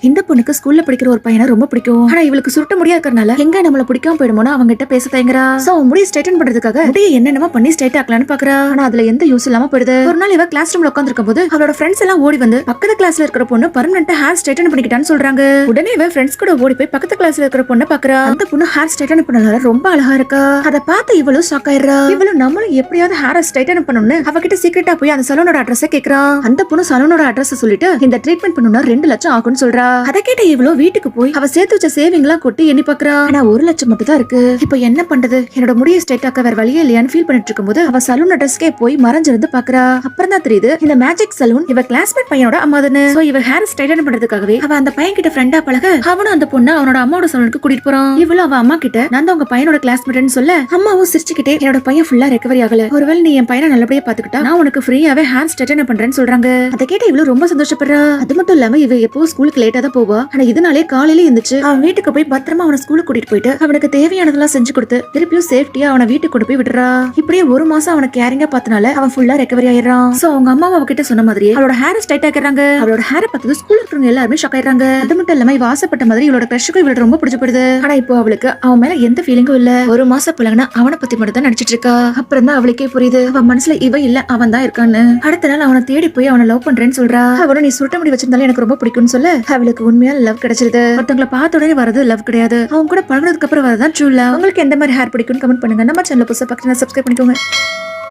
இந்த பொண்ணுக்கு ஸ்கூல்ல படிக்கிற ஒரு பையனை ரொம்ப பிடிக்கும். ஆனா இவளுக்கு சுருட்ட முடியா இருக்கறனால எங்க நம்மள பிடிக்காம போயிடுமோனா அவங்க கிட்ட பேச தயங்குறா. சோ முடி ஸ்ட்ரைட்டன் பண்றதுக்காக முடிய என்னென்னமா பண்ணி ஸ்ட்ரைட் ஆக்கலாம்னு பாக்குறா. ஆனா அதுல எந்த யூஸ் இல்லாம போயிடுது. ஒரு நாள் இவ கிளாஸ் ரூம்ல உட்கார்ந்திருக்கும் போது அவளோட ஃப்ரெண்ட்ஸ் எல்லாம் ஓடி வந்து பக்கத்து கிளாஸ்ல இருக்கிற பொண்ணு பர்மனன்ட்டா ஹேர் ஸ்ட்ரைட்டன் பண்ணிக்கிட்டான்னு சொல்றாங்க. உடனே இவ ஃப்ரெண்ட்ஸ் கூட ஓடி போய் பக்கத்து கிளாஸ்ல இருக்கிற பொண்ணை பாக்குறா. அந்த பொண்ணு ஹேர் ஸ்ட்ரைட்டன் பண்ணனால ரொம்ப அழகா இருக்கா. அத பார்த்து இவளும் ஷாக் ஆயிடுறா. இவளும் நம்மளும் எப்படியாவது ஹேர் ஸ்ட்ரைட்டன் பண்ணணும்னு அவகிட்ட சீக்கிரட்டா போய் அந்த சலூனோட அட்ரஸ் கேக்குறா. அந்த பொண்ணு சலூனோட அட்ரஸ் சொல்லிட்டு இந்த ட்ரீட்மெண்ட் பண்ணனும்னா 2 லட்சம் ஆகும்னு சொல்றா. அத கேட்ட இவளும் வீட்டுக்கு போய் அவ சேர்த்து வச்ச சேவிங் எல்லாம் கொட்டி எண்ணி பாக்குறா. ஆனா 1 லட்சம் மட்டும் தான் இருக்கு. இப்போ என்ன பண்றது? என்னோட முடியை ஸ்ட்ரைட் ஆக்க வேற வழியே இல்லையான்னு ஃபீல் பண்ணிட்டு இருக்கும்போது அவ சலூன் அட்ரஸ்க்கே போய் மறைஞ்சிருந்து பாக்குறா. அப்புறம் தான் தெரியுது இந்த மேஜிக் சலூன் இவ கிளாஸ்மேட் பையனோட அம்மாதுன்னு. சோ இவ ஹேர் ஸ்ட்ரைட்டன் பண்றதுக்காகவே அவ அந்த பையன் கிட்ட ஃப்ரெண்டா பழக அவனும் அந்த பொண்ணு அவனோட அம்மாவோட சலூனுக்கு கூட்டிட்டு போறான். இவளும் அவ அம்மா கிட்ட நான் தான் உங்க பையனோட கிளாஸ்மேட்னு சொல்ல அம்மாவும் சிரிச்சுக்கிட்டே என்னோட பையன் ஃபுல்லா ரெக்கவரி ஆகல. ஒருவேளை நீ என் பையனை நல்லபடியா பாத்துக்கிட்டா நான் உனக்கு ஃப்ரீயாவே ஹேர் ஸ்ட்ரைட்டன் பண்றேன்னு சொல்றாங்க. அதை கேட்ட இவளும் ரொம்ப சந்தோஷப்படுறா. அது மட்டும் இல்லாம இவ எப்போ ஸ்கூலுக்கு லேட்டா தான் போவா. ஆனா இதனாலே காலையில இருந்துச்சு அவன் வீட்டுக்கு போய் பத்திரமா அவனை ஸ்கூலுக்கு கூட்டிட்டு போயிட்டு அவனுக்கு தேவையானதெல்லாம் செஞ்சு கொடுத்து திருப்பியும் சேஃப்டியா அவனை வீட்டுக்கு கொண்டு போய் விடுறா. இப்படியே 1 மாசம் அவனை கேரிங்கா பார்த்தனால அவன் ஃபுல்லா ரெக்கவரி ஆயிடுறான். சோ அவங்க அம்மா அவகிட்ட சொன்ன மாதிரியே அவளோட ஹேர் ஸ்ட்ரைட் ஆக்குறாங்க. அவளோட ஹேரை பார்த்தது ஸ்கூல்ல இருக்கிறவங்க எல்லாருமே ஷாக் ஆயிடுறாங்க. அது மட்டும் இல்லாம இவ ஆசைப்பட்ட மாதிரி இவளோட கிரஷுக்கும் இவளுக்கு ரொம்ப பிடிச்சு போயிடுது. ஆனா இப்போ அவளுக்கு அவன் மேல எந்த ஃபீலிங்கும் இல்ல. 1 மாசம் பழகுனா அவனை பத்தி மட்டும் தான் நடிச்சிட்டு இருக்கா. அப்புறம் தான் அவளுக்கே புரியுது அவன் மனசுல இவ இல்ல அவன் தான் இருக்கான்னு. அடுத்த நாள் அவனை தேடி போய் அவனை லவ் பண்றேன்னு சொல்றா. அவனும் நீ சுருட்ட முடி வச்சிருந்தாலும் எனக்கு ரொம்ப பிடிக்கும்னு சொல்ல அவளுக்கு உண்மையான லவ் கிடைச்சிருது. ஒருத்தவங்களை பார்த்த உடனே வரது லவ் கிடையாது. அவங்க கூட பழகுனதுக்கு அப்புறம் வரதான் ட்ரூ லவ். உங்களுக்கு எந்த மாதிரி ஹேர் பிடிக்கும்னு கமெண்ட் பண்ணுங்க. நம்ம சேனலை புதுசா பார்க்கணும்னா சப்ஸ்கிரைப் பண்ணிக்கோங்க.